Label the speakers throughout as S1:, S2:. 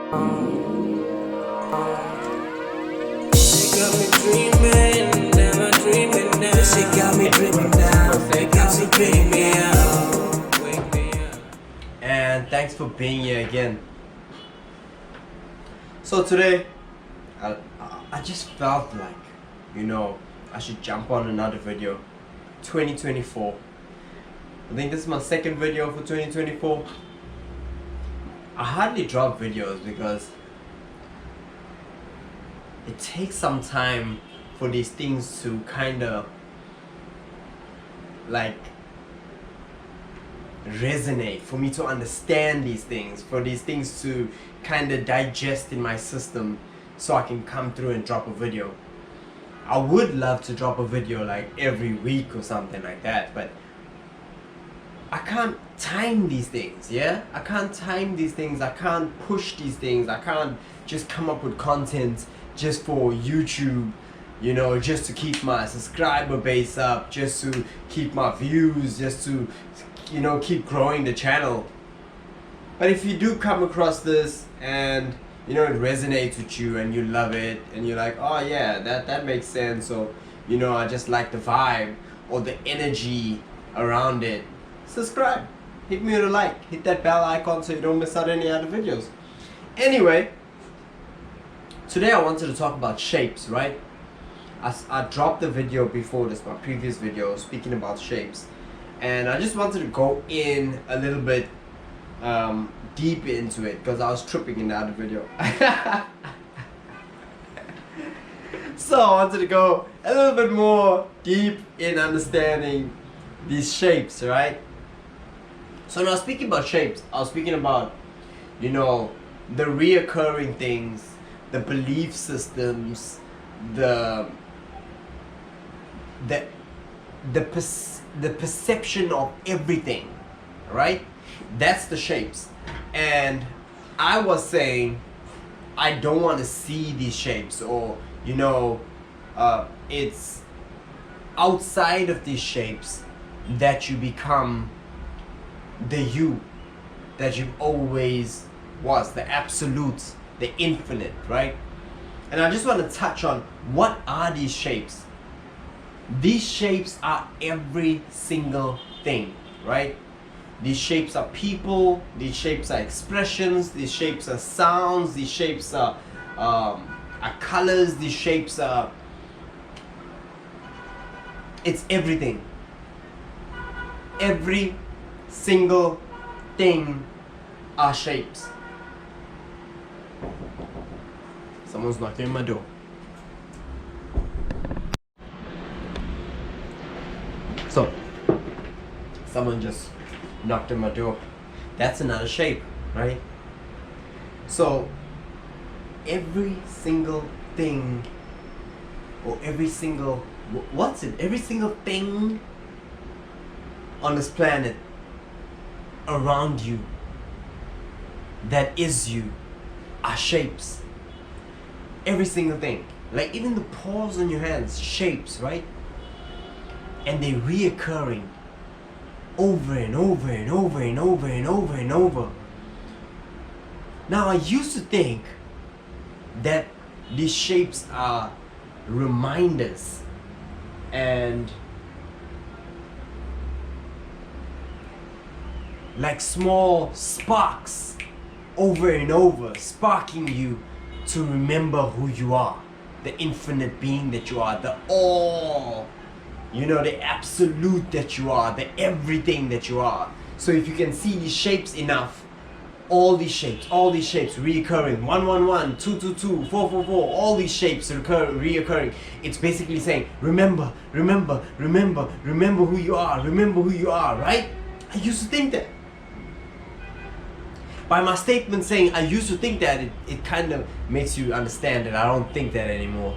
S1: She got me dreaming, now I'm dreaming now. She got me dreaming now. She got me dreaming now. Wake me up.
S2: And thanks for being here again. So today, I just felt like, I should jump on another video. 2024. I think this is my second video for 2024. I hardly drop videos because it takes some time for these things to kind of resonate, for me to understand these things, for these things to kind of digest in my system so I can come through and drop a video. I would love to drop a video like every week or something like that, but I can't time these things, yeah? I can't time these things, I can't push these things, I can't just come up with content just for YouTube, just to keep my subscriber base up, just to keep my views, just to, keep growing the channel. But if you do come across this and, it resonates with you and you love it and you're like, oh yeah, that makes sense, or, I just like the vibe or the energy around it, subscribe, hit me with a like, hit that bell icon so you don't miss out any other videos. Anyway, today I wanted to talk about shapes, right? I dropped the video before this, my previous video, speaking about shapes, and I just wanted to go in a little bit deep into it because I was tripping in the other video. So I wanted to go a little bit more deep in understanding these shapes, right? So now speaking about shapes, I was speaking about, the reoccurring things, the belief systems, the perception of everything, right? That's the shapes. And I was saying I don't want to see these shapes, or it's outside of these shapes that you become the you that you always was, the absolute, the infinite, right? And I just want to touch on what are these shapes. These shapes are every single thing, right? These shapes are people, these shapes are expressions, these shapes are sounds, these shapes are colors, these shapes are... It's everything. Every single thing are shapes. Someone's knocking on my door. So, someone just knocked on my door. That's another shape, right? So, every single thing, or every single, every single thing on this planet around you that is you are shapes. Every single thing. Like even the pores on your hands, shapes, right? And they're reoccurring over and over and over and over and over and over. Now I used to think that these shapes are reminders and like small sparks over and over, sparking you to remember who you are, the infinite being that you are, the all, the absolute that you are, the everything that you are. So if you can see these shapes enough, all these shapes reoccurring, 111, 222, 444, all these shapes reoccurring. It's basically saying, remember who you are, right? I used to think that. By my statement saying I used to think that, it kind of makes you understand that I don't think that anymore.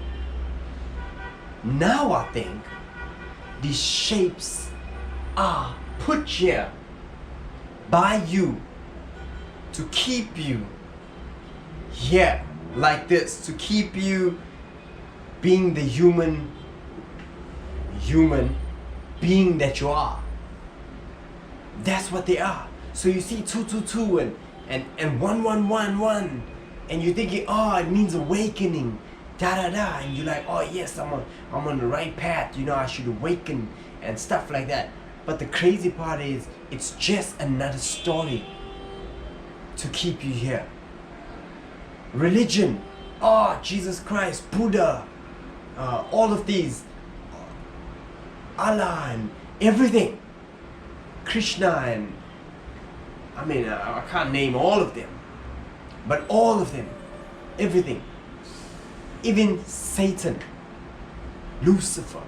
S2: Now I think these shapes are put here by you to keep you here like this, to keep you being the human being that you are. That's what they are. So you see 222 and 1111 and you're thinking, oh, it means awakening, da da da, and you're like, oh yes, I'm on the right path, you know, I should awaken and stuff like that. But the crazy part is, it's just another story to keep you here. Religion, oh, Jesus Christ, Buddha, all of these, Allah and everything, Krishna, and I mean, I can't name all of them, but all of them, everything, even Satan, Lucifer,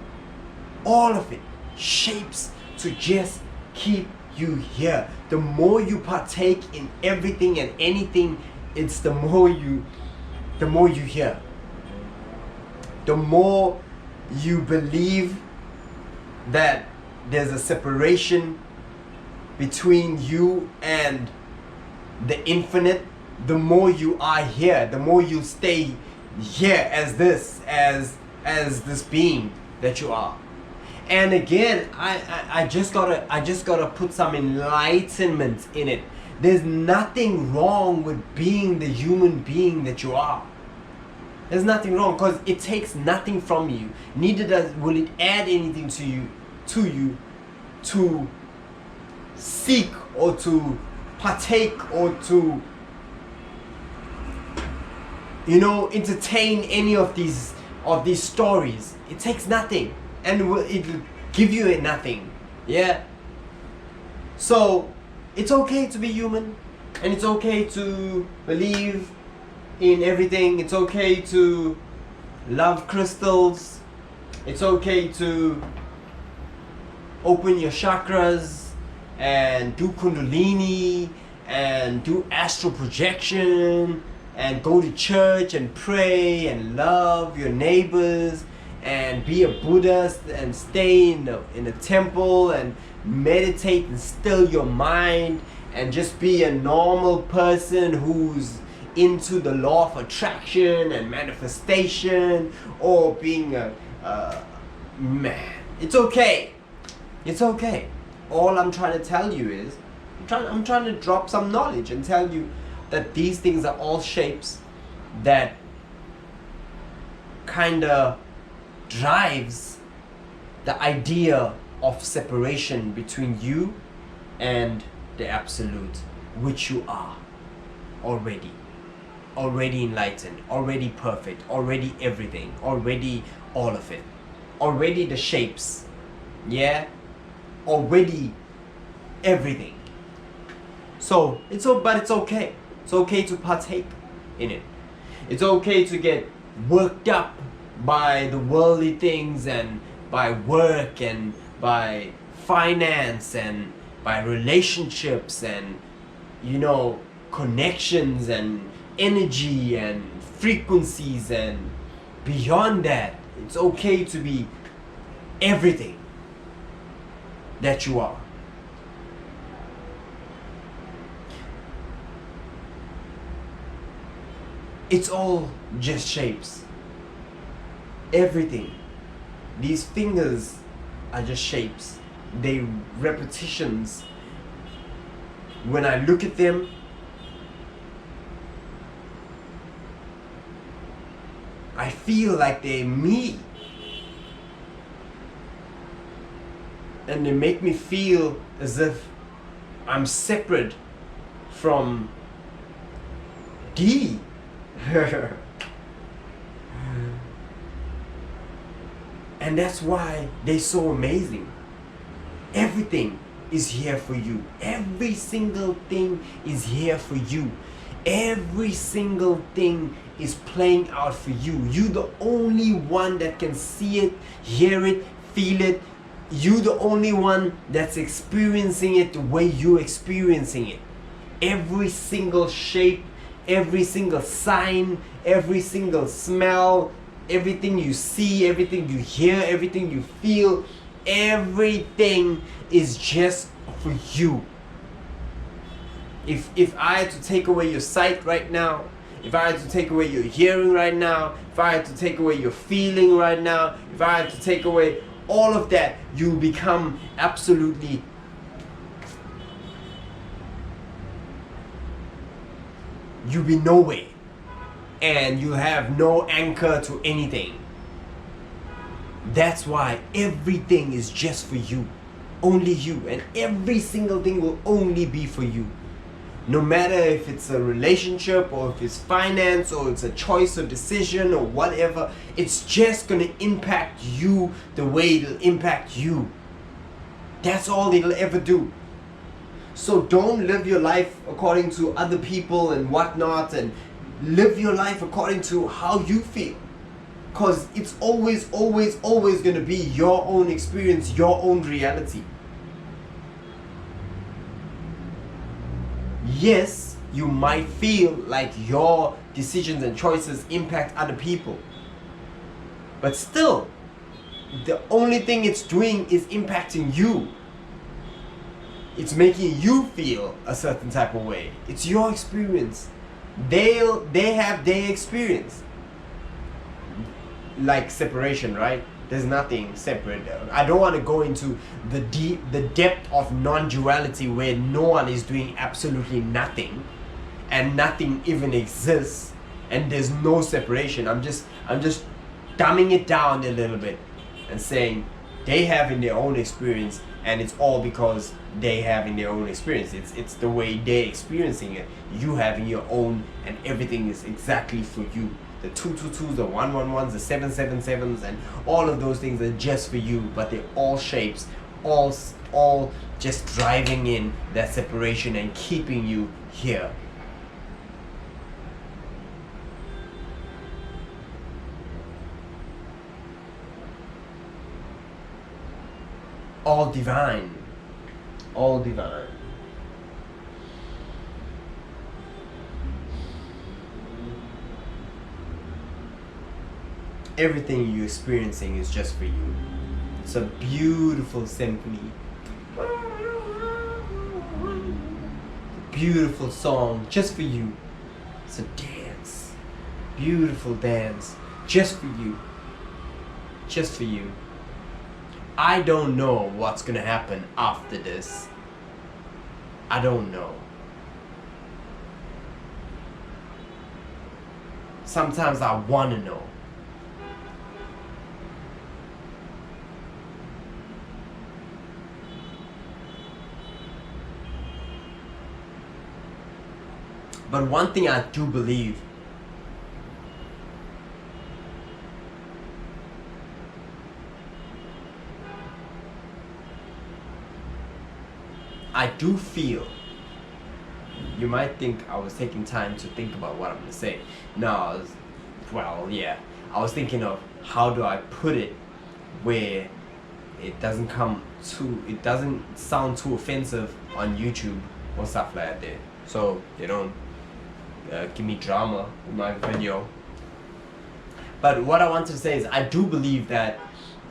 S2: all of it shapes to just keep you here. The more you partake in everything and anything, it's the more you hear. The more you believe that there's a separation between you and the infinite, the more you are here, the more you stay here as this being that you are. And again, I just gotta put some enlightenment in it. There's nothing wrong with being the human being that you are. There's nothing wrong, because it takes nothing from you. Neither will it add anything to you to seek or to partake or to, you know, entertain any of these stories. It takes nothing, and it'll give you a nothing. Yeah. So it's okay to be human, and it's okay to believe in everything. It's okay to love crystals. It's okay to open your chakras and do kundalini and do astral projection and go to church and pray and love your neighbors and be a Buddhist and stay in a temple and meditate and still your mind and just be a normal person who's into the law of attraction and manifestation, or being a man. It's okay. It's okay. All I'm trying to tell you is, I'm trying to drop some knowledge and tell you that these things are all shapes that kinda drives the idea of separation between you and the absolute, which you are already enlightened, already perfect, already everything, already all of it, already the shapes, yeah, already everything. So but it's okay. It's okay to partake in it. It's okay to get worked up by the worldly things and by work and by finance and by relationships and, you know, connections and energy and frequencies, and beyond that, it's okay to be everything that you are. It's all just shapes. Everything. These fingers are just shapes. They repetitions. When I look at them, I feel like they're me. And they make me feel as if I'm separate from D. And that's why they're so amazing. Everything is here for you. Every single thing is here for you. Every single thing is playing out for you. You're the only one that can see it, hear it, feel it. You're the only one that's experiencing it the way you're experiencing it. Every single shape, every single sign, every single smell, everything you see, everything you hear, everything you feel, everything is just for you. If I had to take away your sight right now, if I had to take away your hearing right now, if I had to take away your feeling right now, if I had to take away all of that, you become absolutely you be nowhere. and you have no anchor to anything. That's why everything is just for you. Only you. And every single thing will only be for you. No matter if it's a relationship or if it's finance or it's a choice or decision or whatever, it's just going to impact you the way it'll impact you. That's all it'll ever do. So don't live your life according to other people and whatnot, and live your life according to how you feel. Because it's always going to be your own experience, your own reality. Yes, you might feel like your decisions and choices impact other people. But still, the only thing it's doing is impacting you. It's making you feel a certain type of way. It's your experience. They have their experience. Like separation, right? There's nothing separate. I don't want to go into the depth of non-duality where no one is doing absolutely nothing and nothing even exists and there's no separation. I'm just dumbing it down a little bit and saying they have in their own experience, and it's all because they have in their own experience. It's the way they're experiencing it. You having your own, and everything is exactly for you. The 222s, the 111s, the 777s, and all of those things are just for you, but they're all shapes, all just driving in that separation and keeping you here. All divine. All divine. Everything you're experiencing is just for you. It's a beautiful symphony. Beautiful song just for you. It's a dance. Beautiful dance just for you. Just for you. I don't know what's gonna happen after this. I don't know. Sometimes I wanna know. But one thing I do believe, I do feel, you might think I was taking time to think about what I'm going to say. No, I was thinking of how do I put it where it doesn't sound too offensive on YouTube or stuff like that. So they don't give me drama in my video. But what I want to say is I do believe that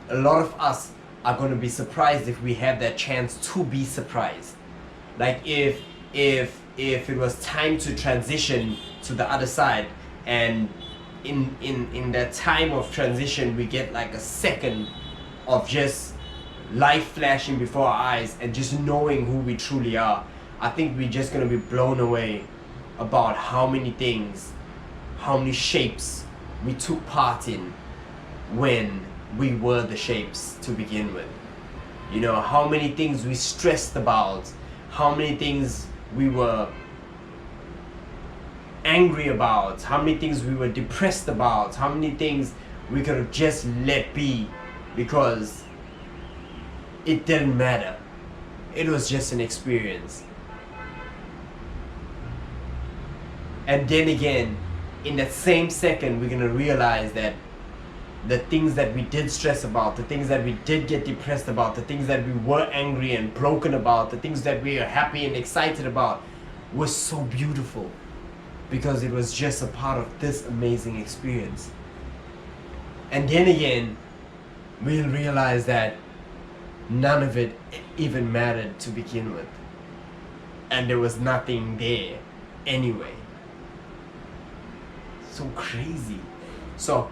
S2: a lot of us are going to be surprised if we have that chance to be surprised. Like if it was time to transition to the other side, and in that time of transition we get like a second of just life flashing before our eyes and just knowing who we truly are, I think we're just going to be blown away about how many things, how many shapes we took part in when we were the shapes to begin with. You know, how many things we stressed about, how many things we were angry about, how many things we were depressed about, how many things we could have just let be because it didn't matter. It was just an experience. And then again, in that same second, we're gonna realize that the things that we did stress about, the things that we did get depressed about, the things that we were angry and broken about, the things that we are happy and excited about was so beautiful because it was just a part of this amazing experience. And then again, we'll realize that none of it even mattered to begin with. And there was nothing there anyway. So crazy. So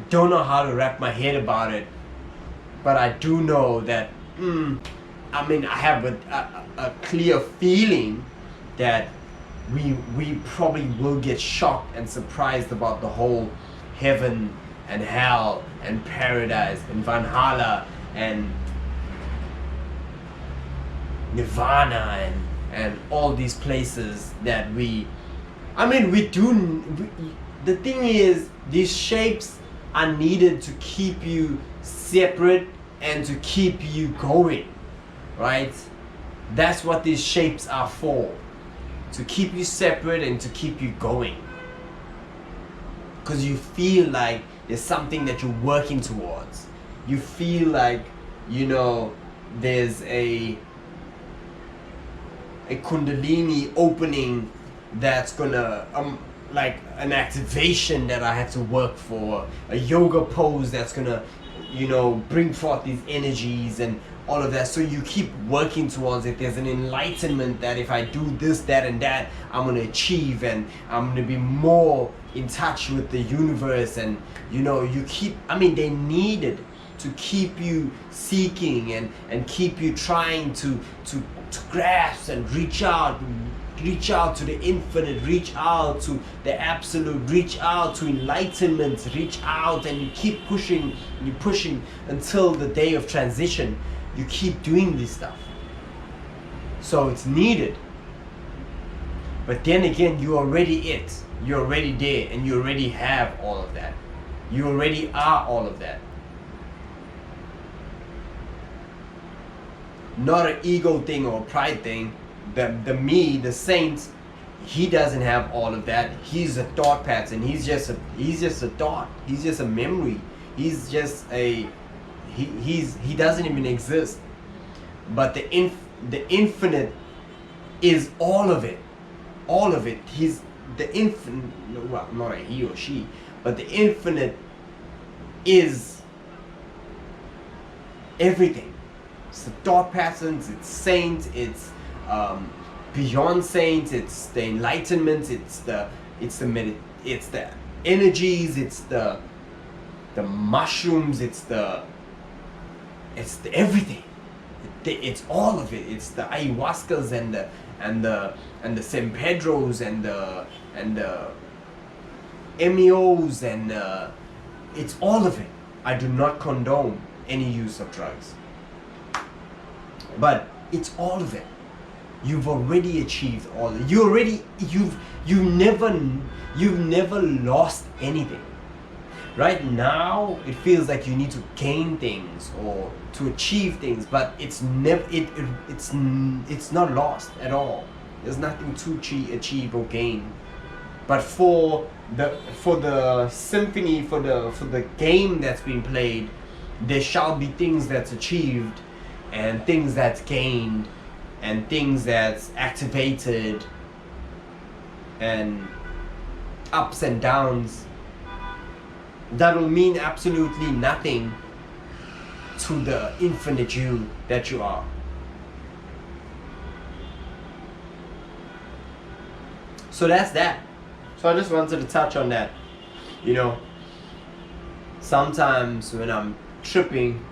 S2: don't know how to wrap my head about it, but I do know that I have a clear feeling that we probably will get shocked and surprised about the whole heaven and hell and paradise and Valhalla and Nirvana and all these places that we the thing is, these shapes are needed to keep you separate and to keep you going, right? That's what these shapes are for, to keep you separate and to keep you going, because you feel like there's something that you're working towards. You feel like, you know, there's a kundalini opening that's gonna like an activation that I had to work for, a yoga pose that's gonna, you know, bring forth these energies and all of that. So you keep working towards it. There's an enlightenment that if I do this, that and that, I'm gonna achieve, and I'm gonna be more in touch with the universe. And you know, you keep, they need it to keep you seeking and keep you trying to grasp and reach out to the infinite, reach out to the absolute, reach out to enlightenment, reach out, and you keep pushing, you're pushing until the day of transition. You keep doing this stuff. So it's needed. But then again, you're already it. You're already there, and you already have all of that. You already are all of that. Not an ego thing or a pride thing. The me, the saint, he doesn't have all of that. He's a thought pattern. He's just a thought. He's just a memory. He's just he doesn't even exist. But the infinite is all of it. All of it. He's the infinite. Well, not a he or she, but the infinite is everything. It's the thought patterns. It's saint. It's beyond saints, it's the enlightenment, it's the energies, it's the mushrooms, it's the everything. It's all of it. It's the ayahuascas and the San Pedros and the MEOs and it's all of it. I do not condone any use of drugs, but it's all of it. You've already achieved all. You've never lost anything. Right now, it feels like you need to gain things or to achieve things, but it's never. It's not lost at all. There's nothing to achieve or gain. But for the symphony, for the game that's being played, there shall be things that's achieved, and things that's gained, and things that's activated, and ups and downs that will mean absolutely nothing to the infinite you that you are. So that's that. So I just wanted to touch on that. You know, sometimes when I'm tripping,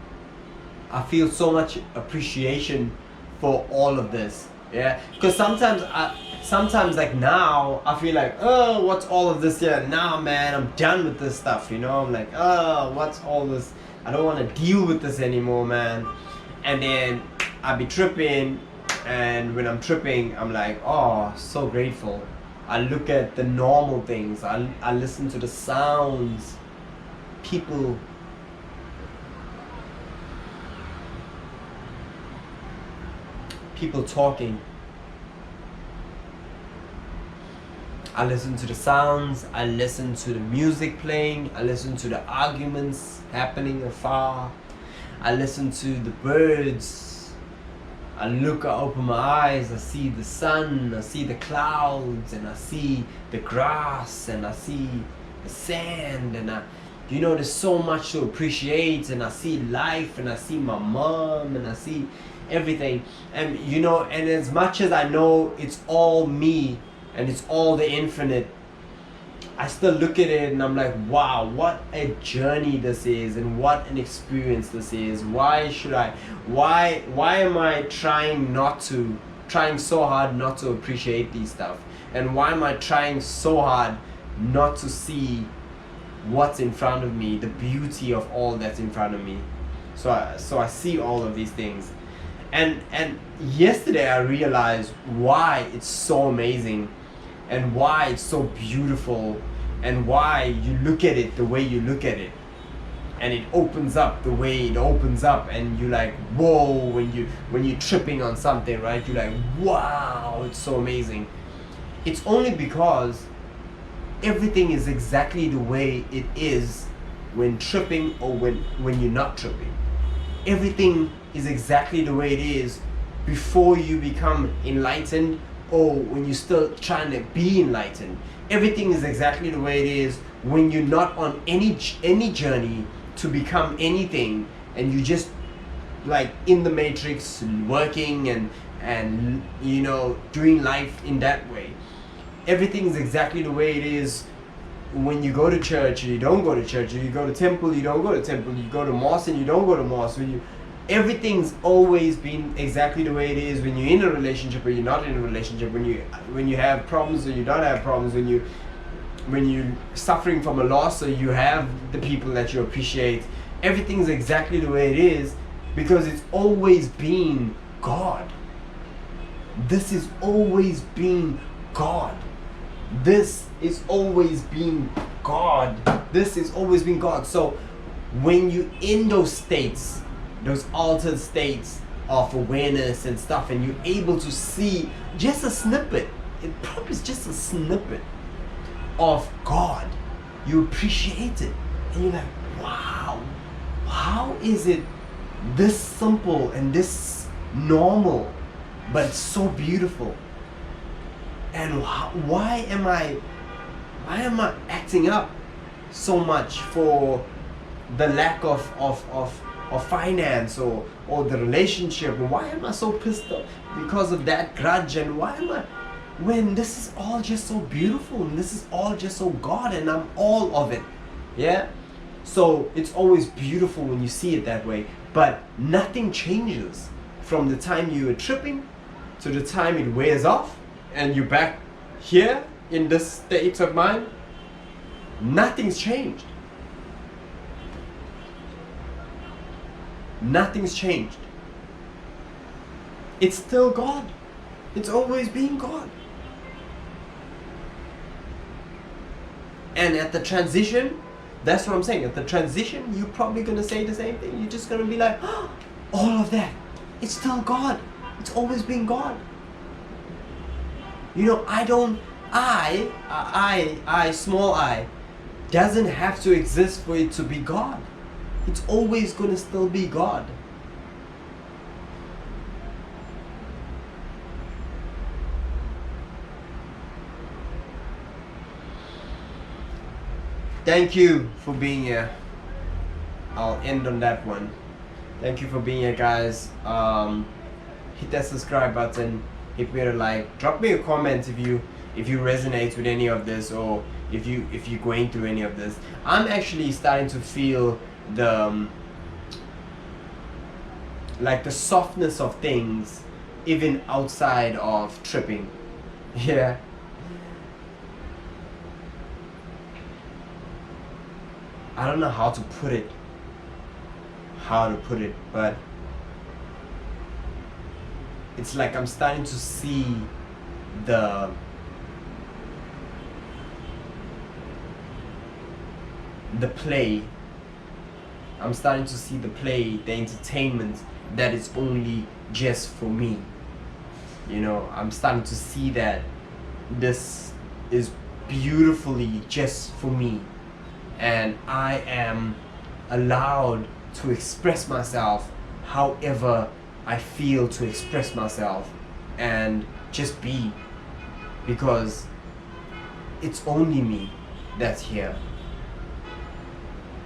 S2: I feel so much appreciation for all of this, yeah, because sometimes like now I feel like, oh, what's all of this? Yeah, now man, I'm done with this stuff, you know. I'm like, oh, what's all this? I don't want to deal with this anymore, man. And then I be tripping, and when I'm tripping, I'm like, oh, so grateful. I look at the normal things. I listen to the sounds, people talking. I listen to the sounds, I listen to the music playing, I listen to the arguments happening afar, I listen to the birds, I open my eyes, I see the sun, I see the clouds, and I see the grass, and I see the sand, and there's so much to appreciate, and I see life, and I see my mom, and I see everything. And and as much as I know it's all me and it's all the infinite, I still look at it and I'm like, wow, what a journey this is, and what an experience this is. Why am I trying not to trying so hard not to appreciate these stuff? And why am I trying so hard not to see what's in front of me, the beauty of all that's in front of me? So I see all of these things. And yesterday I realized why it's so amazing, and why it's so beautiful, and why you look at it the way you look at it, and it opens up the way it opens up, and you're like, whoa, when you're tripping on something, right? You're like, wow, it's so amazing. It's only because everything is exactly the way it is when tripping or when you're not tripping. Everything is exactly the way it is before you become enlightened, or when you're still trying to be enlightened. Everything is exactly the way it is when you're not on any journey to become anything, and you just like in the matrix, working and you know, doing life in that way. Everything is exactly the way it is when you go to church or you don't go to church, or you go to temple, you don't go to temple, you go to mosque and you don't go to mosque. Everything's always been exactly the way it is when you're in a relationship or you're not in a relationship, when you have problems or you don't have problems, when you're suffering from a loss or you have the people that you appreciate. Everything's exactly the way it is because it's always been God. This is always been God. This is always been God. This is always been God. So when you're in those states, those altered states of awareness and stuff, and you're able to see just a snippet, it probably is just a snippet of God, you appreciate it, and you're like, wow, how is it this simple and this normal, but so beautiful? And why am I acting up so much for the lack of finance or the relationship? Why am I so pissed off because of that grudge? And why am I, when this is all just so beautiful and this is all just so God, and I'm all of it? Yeah. So it's always beautiful when you see it that way, but nothing changes from the time you are tripping to the time it wears off and you're back here in this state of mind. Nothing's changed. Nothing's changed. It's still God. It's always been God. And at the transition, that's what I'm saying. At the transition, you're probably going to say the same thing. You're just going to be like, oh, all of that, it's still God. It's always been God. You know, small I, doesn't have to exist for it to be God. It's always going to still be God. Thank you for being here. I'll end on that one. Thank you for being here, guys. Hit that subscribe button. Hit me a like. Drop me a comment if you resonate with any of this, or if you're going through any of this. I'm actually starting to feel the softness of things even outside of tripping. Yeah. I don't know how to put it, but it's like I'm starting to see the play. I'm starting to see the play, the entertainment that is only just for me. You know, I'm starting to see that this is beautifully just for me, and I am allowed to express myself however I feel to express myself, and just be, because it's only me that's here.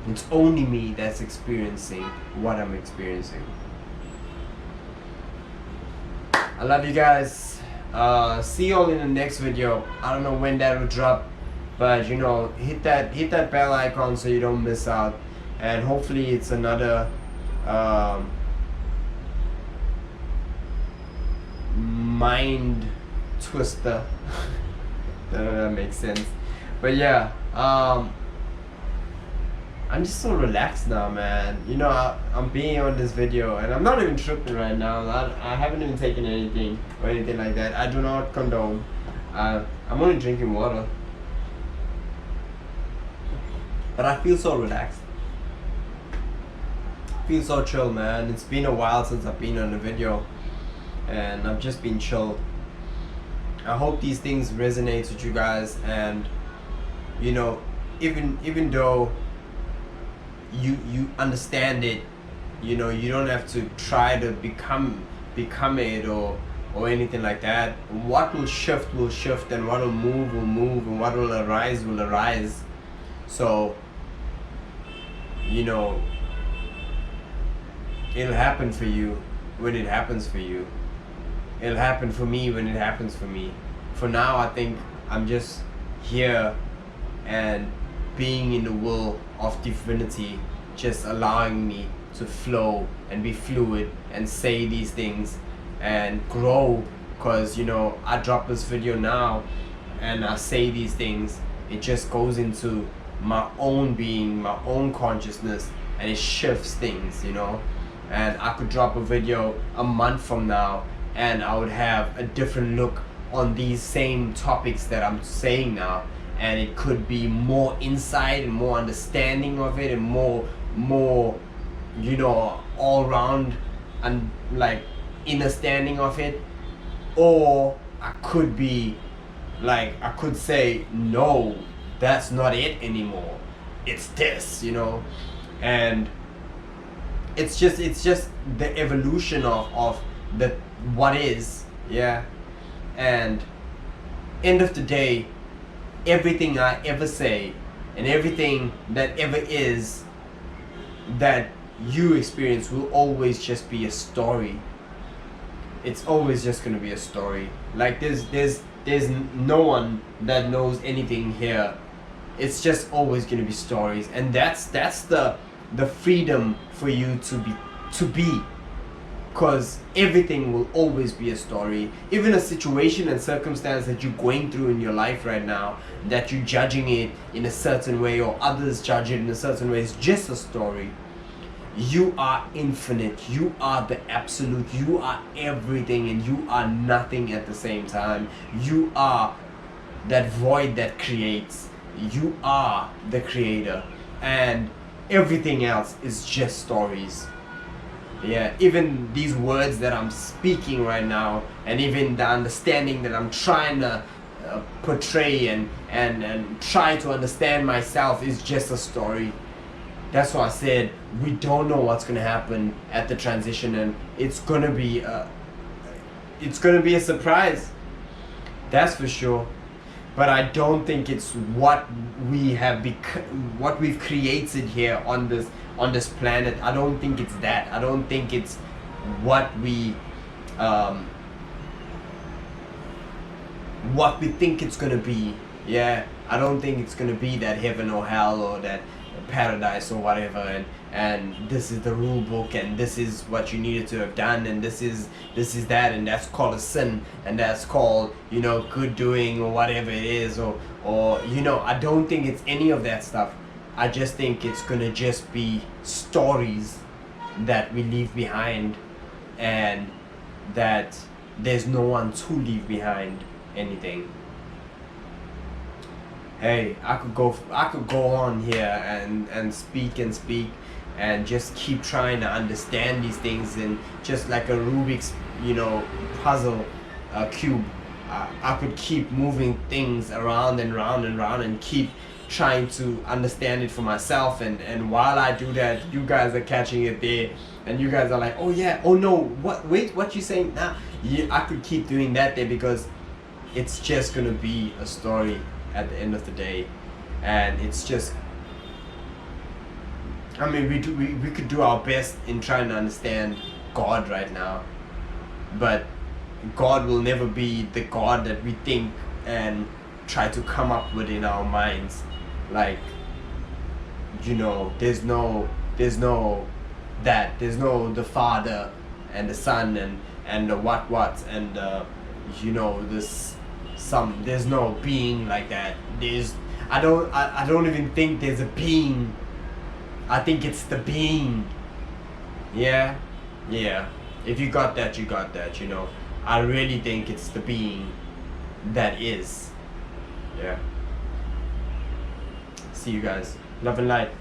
S2: It's only me that's experiencing what I'm experiencing. I love you guys. See you all in the next video. I don't know when that will drop, but you know, hit that bell icon so you don't miss out. And hopefully it's another mind twister. I don't know if that makes sense. But yeah, I'm just so relaxed now, man. You know, I'm being on this video and I'm not even tripping right now. I haven't even taken anything or anything like that. I do not condone. I'm only drinking water. But I feel so relaxed. I feel so chill, man. It's been a while since I've been on a video. And I've just been chill. I hope these things resonate with you guys, and you know, even though you understand it, you know, you don't have to try to become it or anything like that. What will shift, and what will move, and what will arise. So, you know, it'll happen for you when it happens for you. It'll happen for me when it happens for me. For now, I think I'm just here and being in the will of divinity, just allowing me to flow and be fluid and say these things and grow. Because, you know, I drop this video now and I say these things, it just goes into my own being, my own consciousness, and it shifts things, you know. And I could drop a video a month from now and I would have a different look on these same topics that I'm saying now, and it could be more insight and more understanding of it, and more you know, all round and like understanding of it. Or I could be like, I could say, no, that's not it anymore, it's this, you know. And it's just the evolution of the what is, yeah. And end of the day, everything I ever say and everything that ever is that you experience will always just be a story. It's always just gonna be a story. Like there's no one that knows anything here. It's just always gonna be stories, and that's the freedom for you to be. Because everything will always be a story. Even a situation and circumstance that you're going through in your life right now, that you're judging it in a certain way or others judge it in a certain way, is just a story. You are infinite. You are the absolute. You are everything and you are nothing at the same time. You are that void that creates. You are the creator. And everything else is just stories. Yeah, even these words that I'm speaking right now, and even the understanding that I'm trying to portray and try to understand myself, is just a story. That's why I said we don't know what's gonna happen at the transition, and it's gonna be a surprise. That's for sure. But I don't think it's what we have what we've created here on this planet. I don't think it's that. I don't think it's what we think it's gonna be. Yeah, I don't think it's gonna be that heaven or hell or that paradise or whatever, and this is the rule book, and this is what you needed to have done, and this is that, and that's called a sin, and that's called, you know, good doing, or whatever it is, or you know, I don't think it's any of that stuff. I just think it's gonna just be stories that we leave behind, and that there's no one to leave behind anything. Hey, I could go on here and speak and just keep trying to understand these things, and just like a Rubik's, you know, puzzle cube. I could keep moving things around and round and round and keep trying to understand it for myself, and while I do that, you guys are catching it there, and you guys are like, oh yeah, oh no, what you saying now? Yeah, I could keep doing that there, because it's just gonna be a story at the end of the day. And it's just, I mean, we could do our best in trying to understand God right now, but God will never be the God that we think and try to come up with in our minds. Like, you know, there's no the Father and the Son and the what and you know, there's no being like that. I don't even think there's a being. I think it's the being. Yeah. If you got that, you got that, you know. I really think it's the being that is. Yeah. See you guys. Love and light.